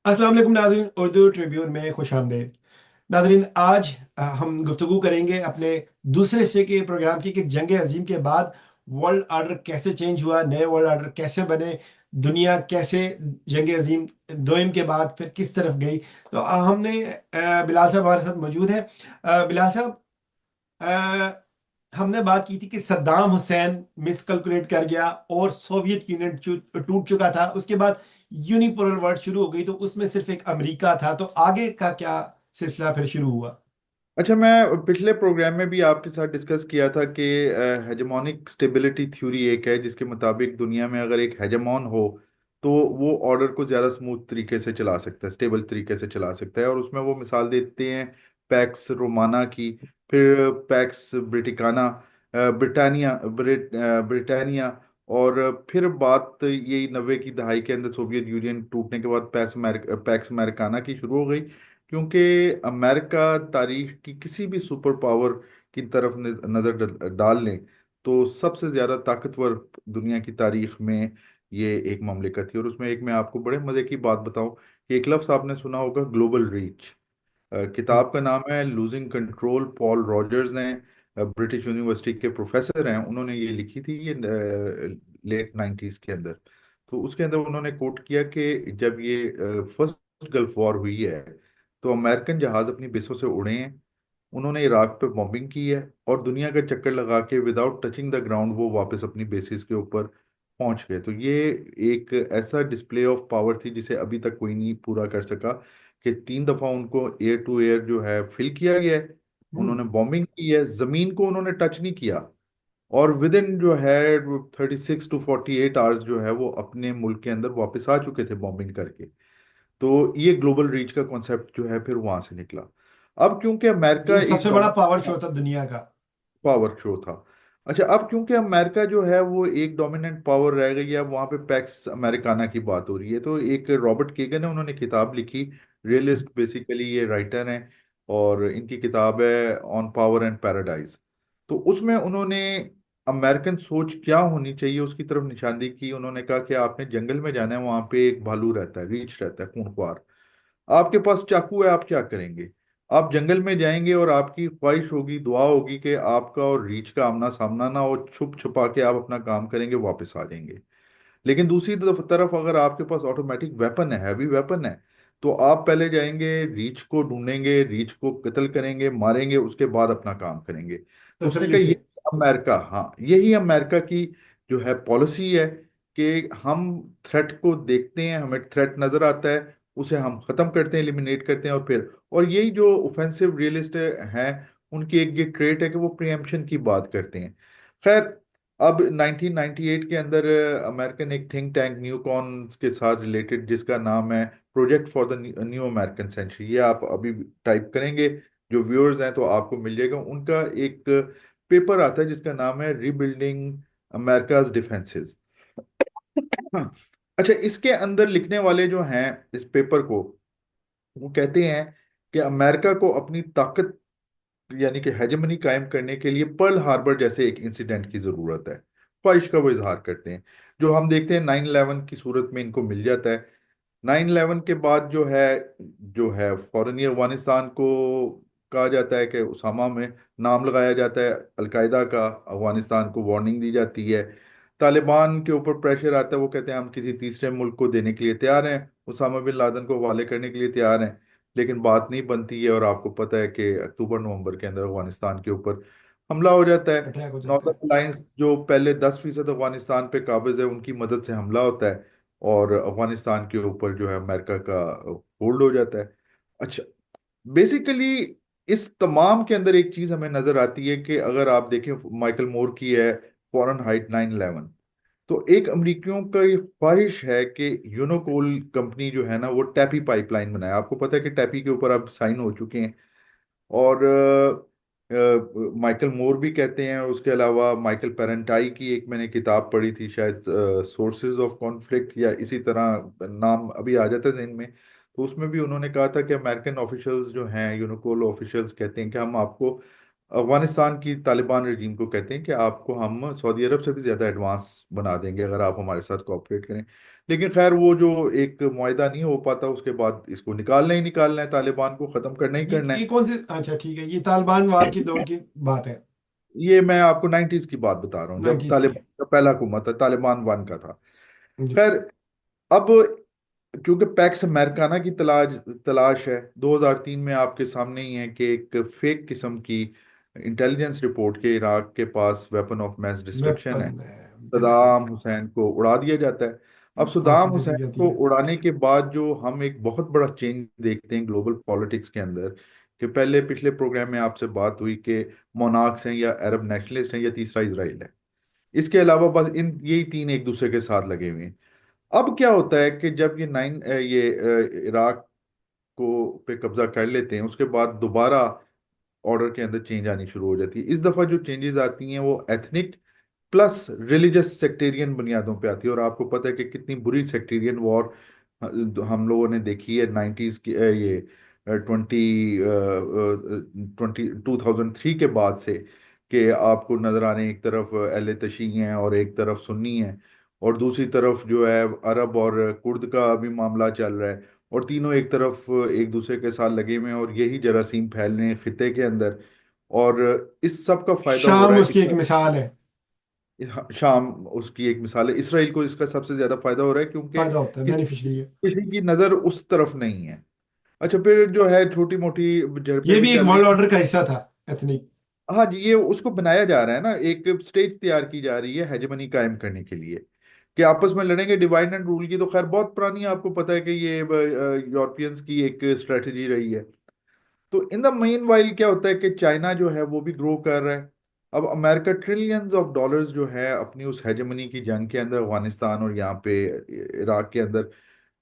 अस्सलाम वालेकुम नाज़रीन, उर्दू ट्रिब्यून में खुश आमदीद। नाज़रीन, आज हम गुफ्तगू करेंगे अपने दूसरे हिस्से के प्रोग्राम की कि जंग अजीम के बाद वर्ल्ड ऑर्डर कैसे चेंज हुआ, नए वर्ल्ड ऑर्डर कैसे बने, दुनिया कैसे जंग अजीम दोयम के बाद फिर किस तरफ गई। तो हमने बिलाल साहब हमारे साथ मौजूद है। बिलाल साहब, हमने बात की थी कि सद्दाम हुसैन मिसकैलकुलेट कर गया और सोवियत यूनियन टूट चुका था। उसके बाद यूनिपोलर वर्ल्ड शुरू हो गई, तो उसमें सिर्फ एक अमेरिका था। तो आगे का क्या सिलसिला फिर शुरू हुआ? अच्छा, मैं पिछले प्रोग्राम में भी आपके साथ डिस्कस किया था कि हेजेमोनिक स्टेबिलिटी थ्योरी एक है जिसके मुताबिक दुनिया में अगर एक हेजेमोन हो तो वो ऑर्डर को ज़्यादा स्मूथ तरीके से चला सकता है, स्टेबल तरीके से चला सकता है। और उसमें वो मिसाल देते हैं पैक्स रोमाना की, फिर पैक्स ब्रिटिकाना, ब्रिटानिया। और फिर बात यही 90 की दहाई के अंदर सोवियत यूनियन टूटने के बाद पैक्स अमेरिकाना की शुरू हो गई, क्योंकि अमेरिका तारीख की किसी भी सुपर पावर की तरफ नज़र डाल लें तो सबसे ज़्यादा ताकतवर दुनिया की तारीख में ये एक ममलिकत थी। और उसमें एक मैं आपको बड़े मज़े की बात बताऊं कि एक लफ्ज़ आपने सुना होगा, ग्लोबल रीच। किताब का नाम है लूजिंग कंट्रोल, पॉल रॉजर्स हैं, ब्रिटिश यूनिवर्सिटी के प्रोफेसर हैं, उन्होंने ये लिखी थी ये लेट 90s के अंदर। तो उसके अंदर उन्होंने कोट किया कि जब ये फर्स्ट गल्फ वॉर हुई है तो अमेरिकन जहाज अपनी बेसों से उड़े हैं, उन्होंने इराक पे बॉम्बिंग की है और दुनिया का चक्कर लगा के विदाउट टचिंग द ग्राउंड वो वापस अपनी बेसिस के ऊपर पहुंच गए। तो ये एक ऐसा डिस्प्ले ऑफ पावर थी जिसे अभी तक कोई नहीं पूरा कर सका, कि 3 दफा उनको एयर टू एयर जो है फिल किया गया है, हम्म। उन्होंने बॉम्बिंग की है, जमीन को उन्होंने टच नहीं किया, और विद इन जो है 36 to 48 आवर्स जो है वो अपने मुल्क के अंदर वापस आ चुके थे बॉम्बिंग करके। तो ये ग्लोबल रीच का कॉन्सेप्ट जो है फिर वहां से निकला। अब क्योंकि अमेरिका ये एक सबसे बड़ा पावर डोमिनेंट शो था दुनिया का। पावर शो था। अच्छा, अब क्योंकि अमेरिका जो है वो एक डोमिनेंट पावर रह गई है, वहां पे पैक्स अमेरिकाना की बात हो रही है, तो एक रॉबर्ट केगन है, उन्होंने किताब लिखी, रियलिस्ट बेसिकली ये राइटर हैं, और इनकी किताब है ऑन पावर एंड पैराडाइज। तो उसमें उन्होंने अमेरिकन सोच क्या होनी चाहिए उसकी तरफ निशानदेही की। उन्होंने कहा कि आपने जंगल में जाना है, वहां पे एक भालू रहता है, रीछ रहता है, खूंखार। आपके पास चाकू है, आप क्या करेंगे? आप जंगल में जाएंगे और आपकी ख्वाहिश होगी, दुआ होगी कि आपका और रीछ का आमना सामना ना हो, छुप छुपा के आप अपना काम करेंगे, वापस आ जाएंगे। लेकिन दूसरी तरफ अगर आपके पास ऑटोमेटिक वेपन है, हैवी वेपन है, तो आप पहले जाएंगे, रीछ को ढूंढेंगे, रीछ को कत्ल करेंगे, मारेंगे, उसके बाद अपना काम करेंगे। तो उसने तसल्ली कहा से। यही अमेरिका, हाँ यही अमेरिका की जो है पॉलिसी है, कि हम थ्रेट को देखते हैं, हमें थ्रेट नजर आता है, उसे हम खत्म करते हैं, एलिमिनेट करते हैं, और फिर और यही जो ऑफेंसिव रियलिस्ट हैं उनकी एक ये ट्रेट है कि वो प्रियम्पशन की बात करते हैं। खैर, अब 1998 के अंदर अमेरिकन एक थिंक टैंक न्यूकॉन के साथ रिलेटेड, जिसका नाम है project for the new American century, ये आप अभी टाइप करेंगे, जो व्यूअर्स हैं तो आपको मिल जाएगा, उनका एक पेपर आता है जिसका नाम है रीबिल्डिंग अमेरिकाज डिफेंसेस। अच्छा, इसके अंदर लिखने वाले जो हैं इस पेपर को, वो कहते हैं कि अमेरिका को अपनी ताकत यानी कि हेजेमनी कायम करने के लिए पर्ल हार्बर जैसे एक इंसिडेंट की जरूरत है। ख्वाहिश का वो इजहार करते हैं, जो हम देखते हैं 9/11 की सूरत में इनको मिल जाता है। 9/11 के बाद जो है फौरन ही अफगानिस्तान को कहा जाता है कि उसामा में नाम लगाया जाता है, अलकायदा का, अफगानिस्तान को वार्निंग दी जाती है, तालिबान के ऊपर प्रेशर आता है, वो कहते हैं हम किसी तीसरे मुल्क को देने के लिए तैयार हैं, उसामा बिन लादेन को हवाले करने के लिए तैयार हैं। लेकिन बात नहीं बनती है, और आपको पता है कि अक्टूबर नवंबर के अंदर अफगानिस्तान के ऊपर हमला हो जाता है। अटैक हो जाता है। नॉर्दर्न अलायंस जो पहले 10% अफगानिस्तान पे काबिज है, उनकी मदद से हमला होता है, और अफगानिस्तान के ऊपर जो है अमेरिका का होल्ड हो जाता है। अच्छा, बेसिकली इस तमाम के अंदर एक चीज हमें नजर आती है कि अगर आप देखें, माइकल मोर की है फ़ारेनहाइट 9/11, तो एक अमरीकियों का ये ख्वाहिश है कि यूनोकोल कंपनी जो है ना वो टैपी पाइपलाइन बनाए। आपको पता है कि टैपी के ऊपर अब साइन हो चुके हैं, और माइकल मोर भी कहते हैं, और उसके अलावा माइकल पेरेंटाई की एक मैंने किताब पढ़ी थी, शायद सोर्सेज ऑफ कॉन्फ्लिक्ट या इसी तरह नाम अभी आ जाता है जहन में। तो उसमें भी उन्होंने कहा था कि अमेरिकन ऑफिशियल्स जो हैं, यूनिकोल ऑफिशियल्स कहते हैं कि हम आपको, अफगानिस्तान की तालिबान रजीम को कहते हैं कि आपको हम सऊदी अरब से भी ज़्यादा एडवांस बना देंगे अगर आप हमारे साथ कोऑपरेट करें। लेकिन खैर वो जो एक मुआहदा नहीं हो पाता, उसके बाद इसको निकालना ही निकालना है, तालिबान को ख़त्म करना ही करना ये है। कौन सी, अच्छा ठीक है, ये तालिबान वार की दौर की बात है? ये मैं आपको 90s की बात बता रहा हूँ, जब 90s की? तालिबान का पहला हुकूमत था, तालिबान वन का था। जी। खैर, अब क्योंकि पैक्स अमेरिकाना की तलाश तलाश है, 2003 में आपके सामने ही है कि एक फेक किस्म की इंटेलिजेंस रिपोर्ट के इराक के पास वेपन ऑफ मैस डिस्ट्रक्शन है, वेपन है, बिल्कुल। सदाम हुसैन को उड़ा दिया जाता है। अब फांसी सदाम दे दी हुसैन जाती को है। उड़ाने के बाद जो हम एक बहुत बड़ा चेंज देखते हैं ग्लोबल पॉलिटिक्स के अंदर, कि पहले पिछले प्रोग्राम में आपसे बात हुई कि मोनार्क्स हैं या अरब नेशनलिस्ट हैं या तीसरा इसराइल है, इसके अलावा बस इन यही तीन एक दूसरे के साथ लगे हुए हैं। अब क्या होता है कि जब इराक को पे कब्जा कर लेते हैं, उसके बाद दोबारा ऑर्डर के अंदर चेंज आनी शुरू हो जाती है। इस दफा जो चेंजेस आती हैं वो एथनिक प्लस रिलीजियस सेक्टेरियन बुनियादों पे आती है, और आपको पता है कि कितनी बुरी सेक्टेरियन वॉर हम लोगों ने देखी है 90s की, ये 2003 के बाद से, कि आपको नजर आने एक तरफ अहले तशी हैं और एक तरफ सुन्नी हैं, और दूसरी तरफ जो है अरब और कुर्द का भी मामला चल रहा है, और तीनों एक तरफ एक दूसरे के साथ लगे हुए हैं, और यही जरासीम फैल रहे हैं खित्ते के अंदर। और इस सब का फायदा हो शाम रहा है उसकी एक मिसाल है। शाम उसकी एक मिसाल है। इसराइल को इसका सबसे ज्यादा फायदा हो रहा है, क्योंकि फायदा होता है, बेनिफिशरी है। किसी की नजर उस तरफ नहीं है। अच्छा, फिर जो है छोटी मोटी झड़पें ये भी भी एक चल रही वर्ल्ड हैं। ऑर्डर का हिस्सा था, एथनिक। हाँ जी, ये उसको बनाया जा रहा है ना, एक स्टेज तैयार की जा रही है हेजेमनी कायम करने के लिए, कि आपस में लड़ेंगे। डिवाइड एंड रूल की तो खैर बहुत पुरानी है, आपको पता है कि ये यूरोपियंस की एक स्ट्रेटजी रही है। तो इन द मेन वाइल क्या होता है कि चाइना जो है वो भी ग्रो कर रहा है। अब अमेरिका ट्रिलियंस ऑफ डॉलर्स जो है अपनी उस हेजेमनी की जंग के अंदर अफगानिस्तान और यहाँ पे इराक के अंदर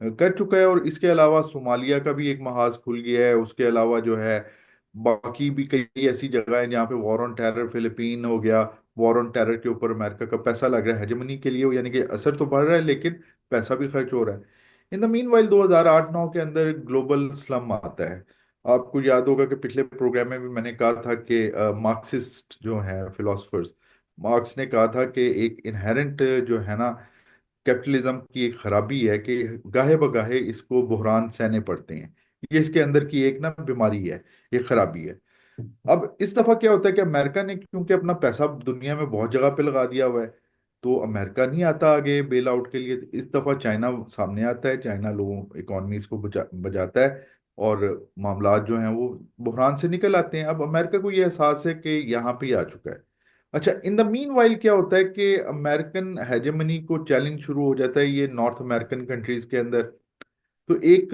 कर चुका है, और इसके अलावा सोमालिया का भी एक महाज खुल गया है। उसके अलावा जो है बाकी भी कई ऐसी जगह हैं जहाँ पे वॉर ऑन टेरर, फिलीपीन हो गया, वॉर ऑन टेरर के ऊपर अमेरिका का पैसा लग रहा है हेजेमनी के लिए, यानी कि असर तो बढ़ रहा है लेकिन पैसा भी खर्च हो रहा है। इन द मीन वाइल 2008-9 के अंदर ग्लोबल स्लम आता है। आपको याद होगा कि पिछले प्रोग्राम में भी मैंने कहा था कि मार्क्सिस्ट जो है फिलोसफर्स, मार्क्स ने कहा था कि एक इनहेरेंट जो है ना कैपिटलिज्म की एक खराबी है कि गाहे बगाहे इसको बुहरान सहने पड़ते हैं। ये इसके अंदर की एक ना बीमारी है, ये खराबी है। अब इस दफा क्या होता है कि अमेरिका ने क्योंकि अपना पैसा दुनिया में बहुत जगह पे लगा दिया हुआ है, तो अमेरिका नहीं आता आगे बेल आउट के लिए। तो इस दफा चाइना सामने आता है, चाइना लोगों इकोनॉमीज को बचाता है, और मामलात जो हैं वो बुहरान से निकल आते हैं। अब अमेरिका को ये एहसास है कि यहाँ पे ही आ चुका है। अच्छा, इन द मीन वाइल क्या होता है कि अमेरिकन हेजेमनी को चैलेंज शुरू हो जाता है ये नॉर्थ अमेरिकन कंट्रीज के अंदर। तो एक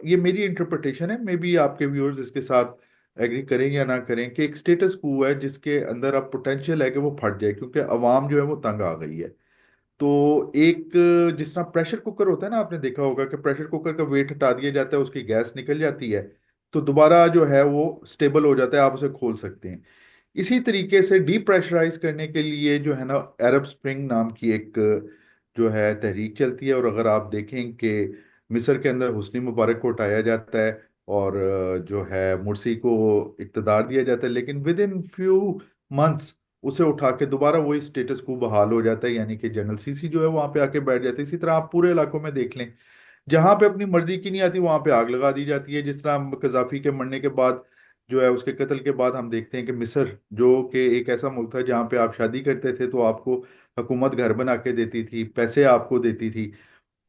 ये मेरी इंटरप्रिटेशन है, मे बी आपके व्यूअर्स इसके साथ एग्री करें या ना करें, कि एक स्टेटस quo है जिसके अंदर अब पोटेंशियल है कि वो फट जाए, क्योंकि अवाम जो है वो तंग आ गई है। तो एक जिस तरह प्रेशर कुकर होता है ना, आपने देखा होगा कि प्रेशर कुकर का वेट हटा दिया जाता है, उसकी गैस निकल जाती है, तो दोबारा जो है वो स्टेबल हो जाता है, आप उसे खोल सकते हैं। इसी तरीके से डीप्रेशराइज करने के लिए जो है ना अरब स्प्रिंग नाम की एक जो है तहरीक चलती है। और अगर आप देखें कि मिस्र के अंदर हुस्नी मुबारक को हटाया जाता है, और जो है मुर्सी को इक़्तिदार दिया जाता है, लेकिन विद इन फ्यू मंथ्स उसे उठा के दोबारा वही स्टेटस को बहाल हो जाता है, यानी कि जनरल सीसी जो है वहां पे आके बैठ जाते हैं। इसी तरह आप पूरे इलाकों में देख लें, जहां पे अपनी मर्जी की नहीं आती वहां पे आग लगा दी जाती है। जिस तरह हम कजाफी के मरने के बाद जो है उसके कत्ल के बाद हम देखते हैं कि मिस्र जो कि एक ऐसा मुल्क था जहाँ पे आप शादी करते थे तो आपको हुकूमत घर बना के देती थी, पैसे आपको देती थी,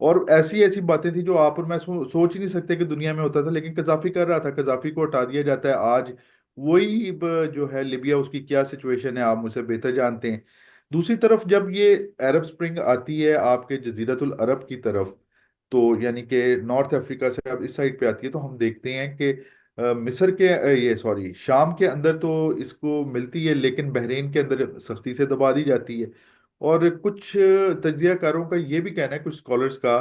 और ऐसी ऐसी बातें थी जो आप और मैं सोच ही नहीं सकते कि दुनिया में होता था, लेकिन कजाफी कर रहा था। कजाफी को हटा दिया जाता है आज, वही जो है लिबिया, उसकी क्या सिचुएशन है आप मुझसे बेहतर जानते हैं। दूसरी तरफ जब ये अरब स्प्रिंग आती है आपके जजीरतुल अरब की तरफ, तो यानी कि नॉर्थ अफ्रीका से अब इस साइड पे आती है, तो हम देखते हैं कि मिस्र के ये सॉरी शाम के अंदर तो इसको मिलती है, लेकिन बहरीन के अंदर सख्ती से दबा दी जाती है। और कुछ तज्जियाकारों का ये भी कहना है, कुछ स्कॉलर्स का,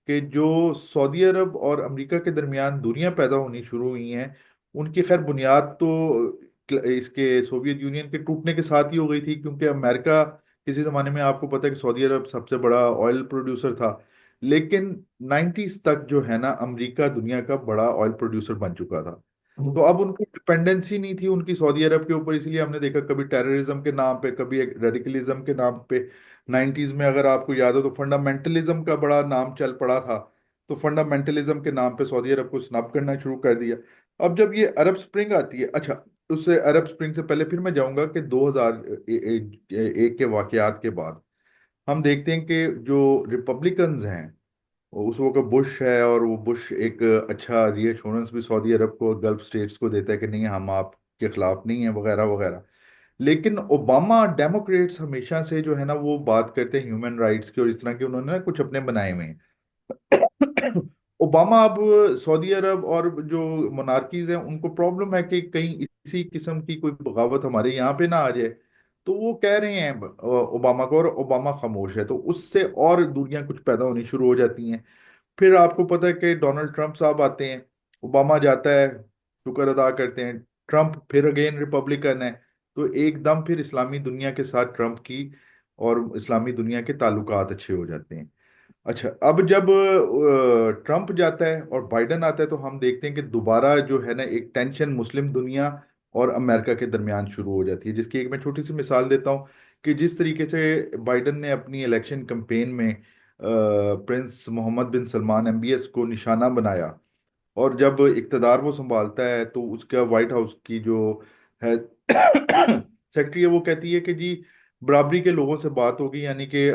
कि जो सऊदी अरब और अमेरिका के दरमियान दूरियां पैदा होनी शुरू हुई हैं, उनकी खैर बुनियाद तो इसके सोवियत यूनियन के टूटने के साथ ही हो गई थी, क्योंकि अमेरिका किसी जमाने में आपको पता है कि सऊदी अरब सबसे बड़ा ऑयल प्रोड्यूसर था, लेकिन 90s तक जो है ना अमेरिका दुनिया का बड़ा ऑयल प्रोड्यूसर बन चुका था। हम्म, तो अब उनको डिपेंडेंसी नहीं थी उनकी सऊदी अरब के ऊपर, इसलिए हमने देखा कभी टेररिज्म के नाम पे, कभी एक रेडिकलिज्म के नाम पे। 90s में अगर आपको याद हो तो फंडामेंटलिज्म का बड़ा नाम चल पड़ा था, तो फंडामेंटलिज्म के नाम पे सऊदी अरब को स्नब करना शुरू कर दिया। अब जब ये अरब स्प्रिंग आती है, अच्छा, उससे अरब स्प्रिंग से पहले फिर मैं जाऊंगा कि 2001 के वाकयात के बाद हम देखते हैं कि जो रिपब्लिकन्स हैं, उस वक्त बुश है, और वो बुश एक अच्छा रीअश्योरेंस भी सऊदी अरब को और गल्फ स्टेट्स को देता है कि नहीं हम आपके खिलाफ नहीं है, वगैरह वगैरह। लेकिन ओबामा डेमोक्रेट्स हमेशा से जो है ना वो बात करते हैं ह्यूमन राइट्स की, और इस तरह के उन्होंने ना कुछ अपने बनाए हुए हैं। ओबामा अब सऊदी अरब और जो मोनार्कीज हैं उनको प्रॉब्लम है कि कहीं इसी किस्म की कोई बगावत हमारे यहाँ पे ना आ जाए, तो वो कह रहे हैं ओबामा को, और ओबामा खामोश है, तो उससे और दूरियां कुछ पैदा होनी शुरू हो जाती हैं। फिर आपको पता है कि डोनाल्ड ट्रंप साहब आते हैं, ओबामा जाता है, शुक्र अदा करते हैं, ट्रंप फिर अगेन रिपब्लिकन है, तो एकदम फिर इस्लामी दुनिया के साथ ट्रंप की और इस्लामी दुनिया के ताल्लुकात अच्छे हो जाते हैं। अच्छा, अब जब ट्रंप जाता है और बाइडन आता है, तो हम देखते हैं कि दोबारा जो है ना एक टेंशन मुस्लिम दुनिया और अमेरिका के दरमियान शुरू हो जाती है, जिसकी एक मैं छोटी सी मिसाल देता हूँ कि जिस तरीके से बाइडन ने अपनी इलेक्शन कैंपेन में प्रिंस मोहम्मद बिन सलमान एमबीएस को निशाना बनाया, और जब इक्तदार वो संभालता है तो उसका व्हाइट हाउस की जो है सेक्रेटरी है, वो कहती है कि जी बराबरी के लोगों से बात होगी, यानी कि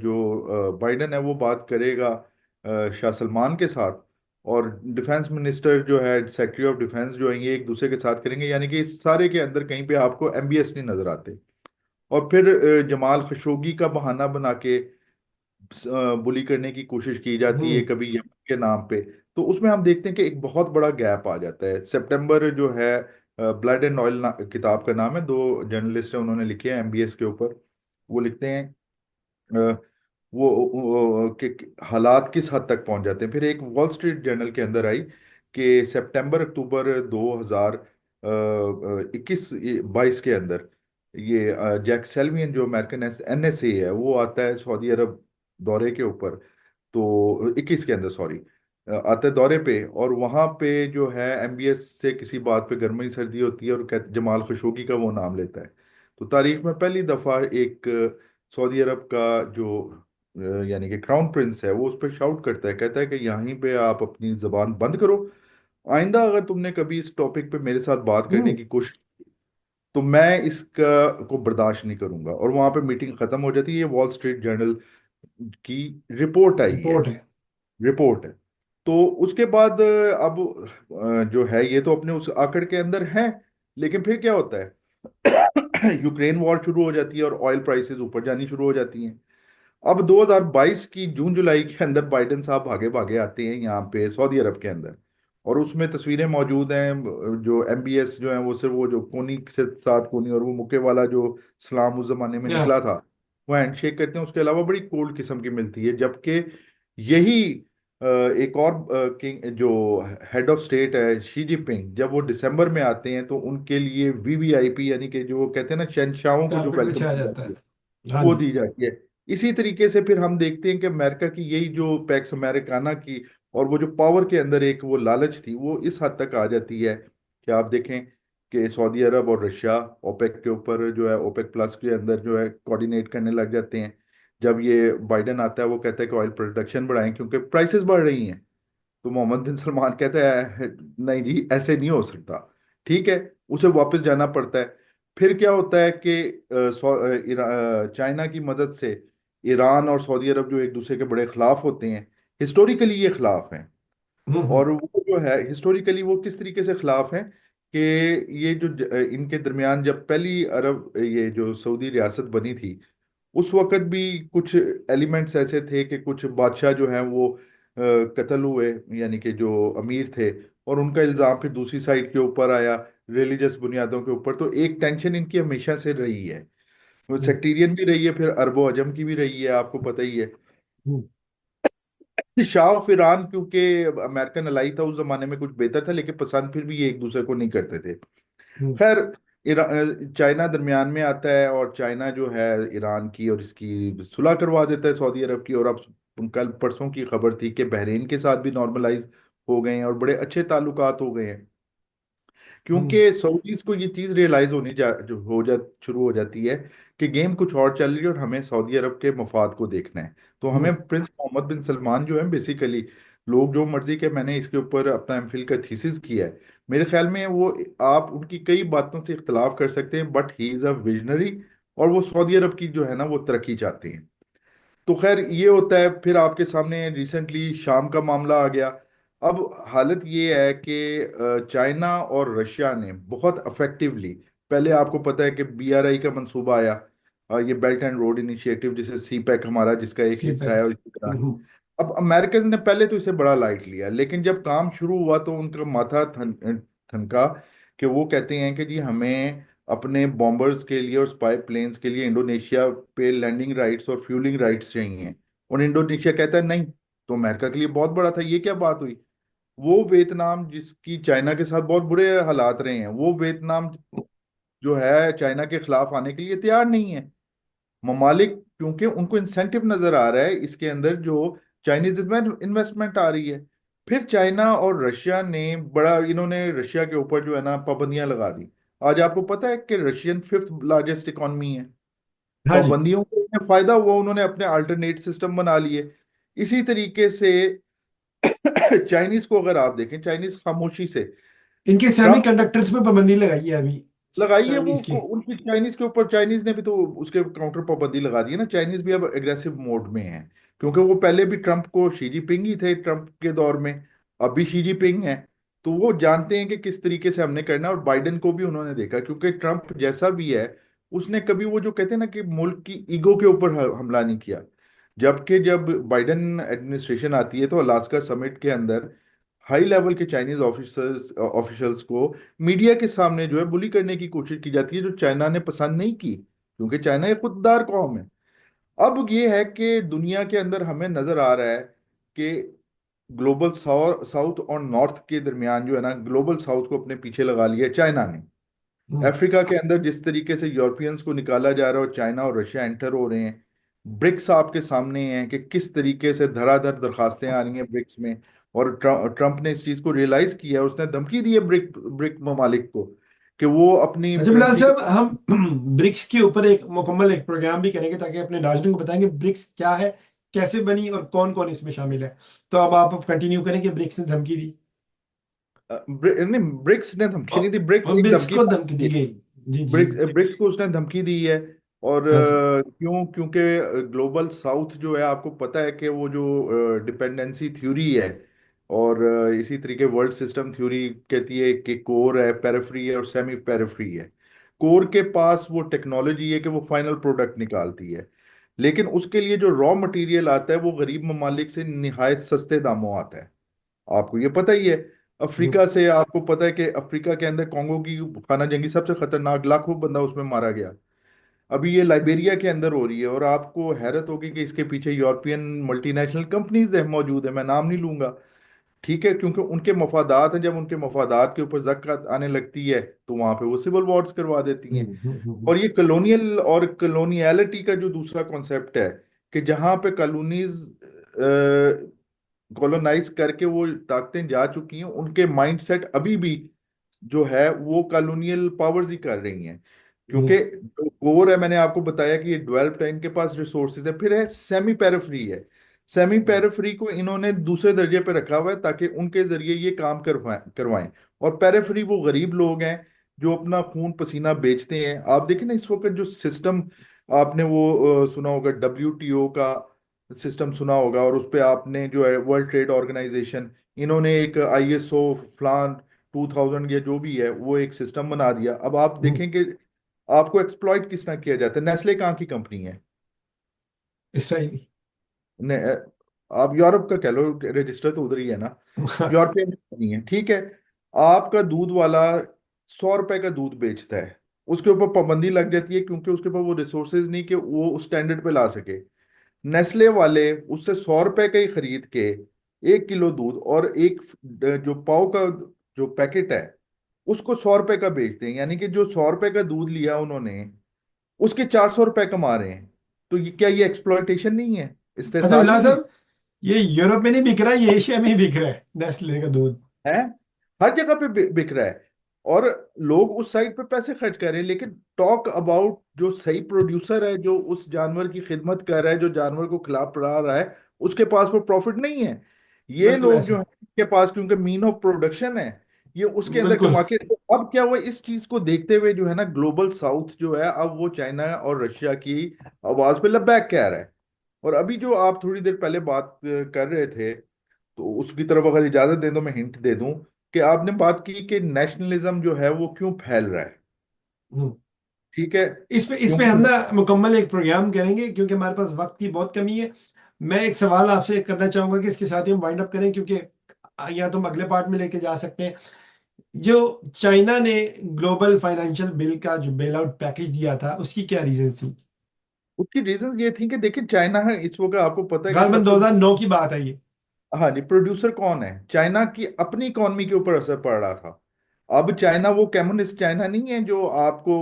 जो बाइडन है वो बात करेगा शाह सलमान के साथ, और डिफेंस मिनिस्टर जो है, सेक्रेटरी ऑफ डिफेंस जो है, ये एक दूसरे के साथ करेंगे, यानी कि सारे के अंदर कहीं पे आपको एमबीएस नहीं नजर आते। और फिर जमाल खशोगी का बहाना बना के बुली करने की कोशिश की जाती है हम्म, कभी यमन के नाम पे। तो उसमें हम देखते हैं कि एक बहुत बड़ा गैप आ जाता है। सितंबर जो है, ब्लड एंड ऑयल किताब का नाम है, दो जर्नलिस्ट हैं उन्होंने लिखे हैं एमबीएस के ऊपर। वो लिखते हैं अ, कि हालात किस हद तक पहुंच जाते हैं। फिर एक वॉल स्ट्रीट जर्नल के अंदर आई कि सितंबर अक्टूबर 2021 22 के अंदर ये जैक सेल्वियन जो अमेरिकन एनएसए है, वो आता है सऊदी अरब दौरे के ऊपर, तो 21 के अंदर सॉरी, आता है दौरे पे, और वहां पे जो है एमबीएस से किसी बात पे गर्मी सर्दी होती है, और कहते जमाल खशोगी का वो नाम लेता है। तो तारीख में पहली दफा एक सऊदी अरब का जो यानी कि क्राउन प्रिंस है, वो उस पर शाउट करता है, कहता है कि यहीं पे आप अपनी जबान बंद करो, आइंदा अगर तुमने कभी इस टॉपिक पे मेरे साथ बात करने हम्म। की कोशिश की, तो मैं इसका को बर्दाश्त नहीं करूंगा। और वहां पे मीटिंग खत्म हो जाती है। ये वॉल स्ट्रीट जर्नल की रिपोर्ट आई है, रिपोर्ट है। रिपोर्ट है। तो उसके बाद अब जो है ये तो अपने उस आंकड़ के अंदर है, लेकिन फिर क्या होता है यूक्रेन वॉर शुरू हो जाती है और ऑयल प्राइसेस ऊपर जानी शुरू हो जाती हैं। अब 2022 की जून जुलाई के अंदर बाइडेन साहब भागे भागे आते हैं यहाँ पे सऊदी अरब के अंदर, और उसमें तस्वीरें मौजूद हैं, जो एमबीएस जो है वो सिर्फ वो जो कोनी से सात कोनी और वो मुक्के वाला जो सलाम उस जमाने में या। निकला था, वो हैंडशेक करते हैं, उसके अलावा बड़ी कोल्ड किस्म की मिलती है। जबकि यही एक और किंग जो हेड ऑफ स्टेट है शी जिनपिंग, जब वो दिसंबर में आते हैं तो उनके लिए वीवीआईपी यानी कि जो वो कहते हैं ना शहंशाहों को जो कारपेट वेलकम बिछाया दी जाता जाती है, है। हाँ वो जी। दी जाती है। इसी तरीके से फिर हम देखते हैं कि अमेरिका की यही जो पैक्स अमेरिकाना की और वो जो पावर के अंदर एक वो लालच थी, वो इस हद तक आ जाती है कि आप देखें कि सऊदी अरब और रशिया ओपेक के ऊपर जो है, ओपेक प्लस के अंदर जो है कोऑर्डिनेट करने लग जाते हैं। जब ये बाइडेन आता है वो कहता है कि ऑयल प्रोडक्शन बढ़ाएं क्योंकि प्राइसेस बढ़ रही हैं, तो मोहम्मद बिन सलमान कहता है नहीं जी ऐसे नहीं हो सकता, ठीक है, उसे वापस जाना पड़ता है। फिर क्या होता है कि चाइना की मदद से ईरान और सऊदी अरब जो एक दूसरे के बड़े खिलाफ होते हैं, हिस्टोरिकली ये खिलाफ हैं। हम्म, और वो जो है हिस्टोरिकली वो किस तरीके से खिलाफ हैं कि ये जो इनके दरमियान जब पहली अरब ये जो सऊदी रियासत बनी थी, उस वक्त भी कुछ एलिमेंट्स ऐसे थे कि कुछ बादशाह जो हैं वो कत्ल हुए, यानी कि जो अमीर थे, और उनका इल्ज़ाम फिर दूसरी साइड के ऊपर आया रिलीजियस बुनियादों के ऊपर। तो एक टेंशन इनकी हमेशा से रही है, वो हम्म, सेक्टेरियन भी रही है, फिर अरबो अजम की भी रही है, आपको पता ही है। हम्म, शाह ऑफ ईरान क्योंकि अमेरिकन अलाई था उस जमाने में, कुछ बेहतर था, लेकिन पसंद फिर भी ये एक दूसरे को नहीं करते थे। हम्म, खैर, चाइना दरमियान में आता है, और चाइना जो है ईरान की और इसकी सुलह करवा देता है सऊदी अरब की। और अब कल परसों की खबर थी कि बहरीन के साथ भी नॉर्मलाइज हो गए हैं और बड़े अच्छे ताल्लुकात हो गए हैं। हम्म। क्योंकि सऊदीज को ये चीज रियलाइज होनी जो हो जा शुरू हो जाती है कि गेम कुछ और चल रही है और हमें सऊदी अरब के मफाद को देखना है। तो हमें हम्म। प्रिंस मोहम्मद बिन सलमान जो है बेसिकली, लोग जो मर्जी के, मैंने इसके ऊपर अपना एमफिल का थीसिस किया है, मेरे ख्याल में वो, आप उनकी कई बातों से इख्तलाफ कर सकते हैं but he is a visionary, और वो सऊदी अरब की जो है ना वो तरक्की चाहते हैं। तो खैर ये होता है। फिर आपके सामने रिसेंटली शाम का मामला आ गया। अब हालत ये है कि चाइना और रशिया ने बहुत अफेक्टिवली, पहले आपको पता है कि बीआरआई का मंसूबा आया, ये बेल्ट एंड रोड इनिशिएटिव जिसे सी पैक हमारा जिसका एक सी हिस्सा पैक। है, और इसी तरह अब अमेरिकन ने पहले तो इसे बड़ा लाइट लिया, लेकिन जब काम शुरू हुआ तो उनका माथा थनका, कि वो कहते हैं कि जी हमें अपने बॉम्बर्स के लिए और स्पाई प्लेन्स के लिए इंडोनेशिया पे लैंडिंग राइट्स और फ्यूलिंग राइट्स चाहिए। और इंडोनेशिया कहता है नहीं। तो अमेरिका के लिए बहुत बड़ा था, ये क्या बात हुई? वो वियतनाम जिसकी चाइना के साथ बहुत बुरे हालात रहे हैं, वो वियतनाम जो है चाइना के खिलाफ आने के लिए तैयार नहीं है। ममालिक, क्योंकि उनको इंसेंटिव नजर आ रहा है इसके अंदर, जो चाइनीज इन्वेस्टमेंट आ रही है। फिर चाइना और रशिया ने बड़ा, इन्होंने रशिया के ऊपर जो है ना पाबंदियां लगा दी। आज आपको पता है कि रशियन फिफ्थ लार्जेस्ट इकॉनमी है। हाँ जी। पाबंदियों को उन्हें फायदा हुआ, उन्होंने अपने अल्टरनेट सिस्टम बना लिए। इसी तरीके से चाइनीज को अगर आप देखें, चाइनीज खामोशी से, इनके सेमी ट्रम्प कंडक्टर्स पे पाबंदी लगाई है अभी, लगाई है चाइनीज की। उनकी चाइनीज के ऊपर, चाइनीज ने भी तो उसके काउंटर पाबंदी लगा दी है ना। चाइनीज भी अब एग्रेसिव मोड में है, क्योंकि वो पहले भी ट्रम्प को, शी जिनपिंग ही थे ट्रम्प के दौर में, अब भी शी जिनपिंग है। तो वो जानते हैं कि किस तरीके से हमने करना है, और बाइडेन को भी उन्होंने देखा, क्योंकि ट्रम्प जैसा भी है, उसने कभी वो जो कहते हैं ना कि मुल्क की ईगो के ऊपर हमला नहीं किया। जबकि जब बाइडेन एडमिनिस्ट्रेशन आती है तो अलास्का समिट के अंदर हाई लेवल के चाइनीज ऑफिसर्स ऑफिशियल्स को मीडिया के सामने जो है बुली करने की कोशिश की जाती है, जो चाइना ने पसंद नहीं की, क्योंकि चाइना एक खुददार कौम है। अब ये है कि दुनिया के अंदर हमें नजर आ रहा है कि ग्लोबल साउथ और नॉर्थ के दरमियान जो है ना, ग्लोबल साउथ को अपने पीछे लगा लिया है चाइना ने। हम्म। अफ्रीका के अंदर जिस तरीके से यूरोपियंस को निकाला जा रहा है और चाइना और रशिया एंटर हो रहे हैं, ब्रिक्स आपके सामने हैं कि किस तरीके से धड़ाधड़ दरखास्तें आ रही हैं ब्रिक्स में। और ट्रम्प ने इस चीज को रियलाइज किया है, उसने धमकी दी है ब्रिक ब्रिक ममालिक को कि वो अपनी अच्छा बिलाल करेंसी साहब, को। हम ब्रिक्स के ऊपर एक मुकम्मल एक प्रोग्राम भी करेंगे ताकि अपने नाज़रीन को बताएंगे ब्रिक्स क्या है, कैसे बनी और कौन कौन इसमें शामिल है। तो अब आप कंटिन्यू करें कि ब्रिक्स ने धमकी दी नहीं, ब्रिक्स ने धमकी नहीं दी, ब्रिक्स और एक ब्रिक्स धमकी को धमकी पार्टी दी है। गई। जी जी। ब्रिक्स ब्रिक्स को उसने धमकी दी है। और हाँ जी। क्योंकि ग्लोबल साउथ जो है, आपको पता है कि वो जो डिपेंडेंसी थ्योरी है, और इसी तरीके वर्ल्ड सिस्टम थ्योरी कहती है कि कोर है, पेरिफेरी है और सेमी पेरिफेरी है। कोर के पास वो टेक्नोलॉजी है कि वो फाइनल प्रोडक्ट निकालती है, लेकिन उसके लिए जो रॉ मटेरियल आता है वो गरीब ममालिक से निहायत सस्ते दामों आता है। आपको ये पता ही है। हम्म। अफ्रीका से आपको पता है कि अफ्रीका के अंदर कॉन्गो की खाना जंगी सबसे खतरनाक, लाखों बंदा उसमें मारा गया। अभी ये लाइबेरिया के अंदर हो रही है, और आपको हैरत होगी कि इसके पीछे यूरोपियन मल्टीनेशनल कंपनीज है मौजूद है, मैं नाम नहीं लूंगा। ठीक है, क्योंकि उनके मफादात हैं, जब उनके मफादात के ऊपर जक़्त आने लगती है तो वहां पे वो सिविल वॉर्स करवा देती हैं। और ये कलोनियल और कलोनियलिटी का जो दूसरा कॉन्सेप्ट है, कि जहां पे कॉलोनीज कॉलोनाइज करके वो ताकतें जा चुकी हैं, उनके माइंडसेट अभी भी जो है वो कॉलोनियल पावर्स ही कर रही हैं। क्योंकि हम्म। जो कोर है, मैंने आपको बताया कि ये डेवलप्ड है, इनके पास रिसोर्सेज है। फिर है सेमी पेरिफेरी है। सेमी पेरिफेरी को इन्होंने दूसरे दर्जे पे रखा हुआ है ताकि उनके जरिए ये काम करवाएं। और पेरिफेरी वो गरीब लोग हैं जो अपना खून पसीना बेचते हैं। आप देखें ना इस वक्त जो सिस्टम, आपने वो सुना होगा WTO का सिस्टम सुना होगा, और उस पे आपने जो है वर्ल्ड ट्रेड ऑर्गेनाइजेशन, इन्होंने एक ISO फ्लान 2000 या जो भी है वो एक सिस्टम बना दिया। अब आप हम्म। देखें कि आपको एक्सप्लॉइट किस तरह किया जाता है। नेस्ले कहाँ की कंपनी है? इसराइली। ने, आप यूरोप का कह लो, रजिस्टर तो उधर ही है ना। यूरोपियन कंपनी है, ठीक है। आपका दूध वाला 100 रुपए का दूध बेचता है, उसके ऊपर पाबंदी लग जाती है क्योंकि उसके पास वो रिसोर्सेज नहीं कि वो उस स्टैंडर्ड पे ला सके। नेस्ले वाले उससे 100 रुपए का ही खरीद के 1 किलो दूध और एक जो पाव का जो पैकेट है उसको 100 रुपए का बेचते हैं, यानी कि जो 100 रुपए का दूध लिया उन्होंने उसके 400 रुपए कमा रहे हैं। तो ये क्या, ये एक्सप्लॉयटेशन नहीं है? अच्छा इस्तेसाल बिलाल नहीं है? साहब, ये यूरोप में नहीं बिक रहा है, ये एशिया में ही बिक रहा है नेस्ले का दूध। है, हर जगह पे बिक रहा है। और लोग उस साइड पे पैसे खर्च कर रहे हैं, लेकिन टॉक अबाउट जो सही प्रोड्यूसर है, जो उस जानवर की खिदमत कर रहा है, जो जानवर को खिला पिला रहा है, उसके पास वो प्रॉफिट नहीं है। ये बिल्कुल लोग जो ऐसा। है के पास, क्योंकि मीन ऑफ प्रोडक्शन है, ये उसके अंदर बिल्कुल। कमा के, तो अब क्या हुआ, इस चीज को देखते हुए जो है ना, ग्लोबल साउथ जो है, अब वो चाइना और रशिया की आवाज पे लबैक कह रहा है। और अभी जो आप थोड़ी देर पहले बात कर रहे थे, तो उसकी तरफ अगर इजाजत दें तो मैं हिंट दे दूं कि आपने बात की कि नेशनलिज्म जो है वो क्यों फैल रहा है। हम्म। ठीक है। इस पे हम क्योंकि ना मुकम्मल एक प्रोग्राम करेंगे क्योंकि हमारे पास वक्त की बहुत कमी है। मैं एक सवाल आपसे करना चाहूंगा कि इसके साथ ही हम वाइंड अप करें, क्योंकि या तो हम अगले पार्ट में लेके जा सकते हैं। जो चाइना ने ग्लोबल फाइनेंशियल बिल का जो बेल आउट पैकेज दिया था, उसकी क्या रीजन थी? उसकी रीजंस ये थी कि देखिए, चाइना है इस वक्त, आपको पता है कि गालबन सबसे, 2009 की बात है ये। हाँ जी, प्रोड्यूसर कौन है, चाइना की अपनी इकोनॉमी के ऊपर असर पड़ रहा था। अब चाइना वो कम्युनिस्ट चाइना नहीं है जो आपको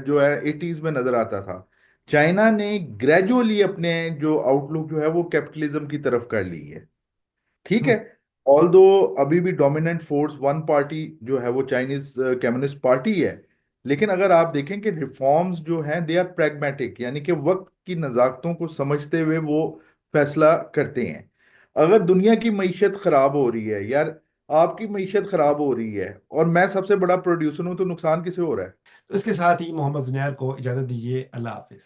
जो है एटीज में नजर आता था। चाइना ने ग्रेजुअली अपने जो आउटलुक जो है वो कैपिटलिज्म की तरफ कर ली है। ठीक है। हम्म। ऑल दो अभी भी डोमिनेंट फोर्स वन पार्टी जो है वो चाइनीज कम्युनिस्ट पार्टी है। लेकिन अगर आप देखें कि रिफॉर्म्स जो हैं दे आर प्रैग्मेटिक, यानी कि वक्त की नज़ाकतों को समझते हुए वो फैसला करते हैं। अगर दुनिया की मीशत खराब हो रही है यार, आपकी मीशत खराब हो रही है और मैं सबसे बड़ा प्रोड्यूसर हूं, तो नुकसान किसे हो रहा है? तो इसके साथ ही मोहम्मद जुनैर को इजाजत दीजिए। अल्लाह हाफिज।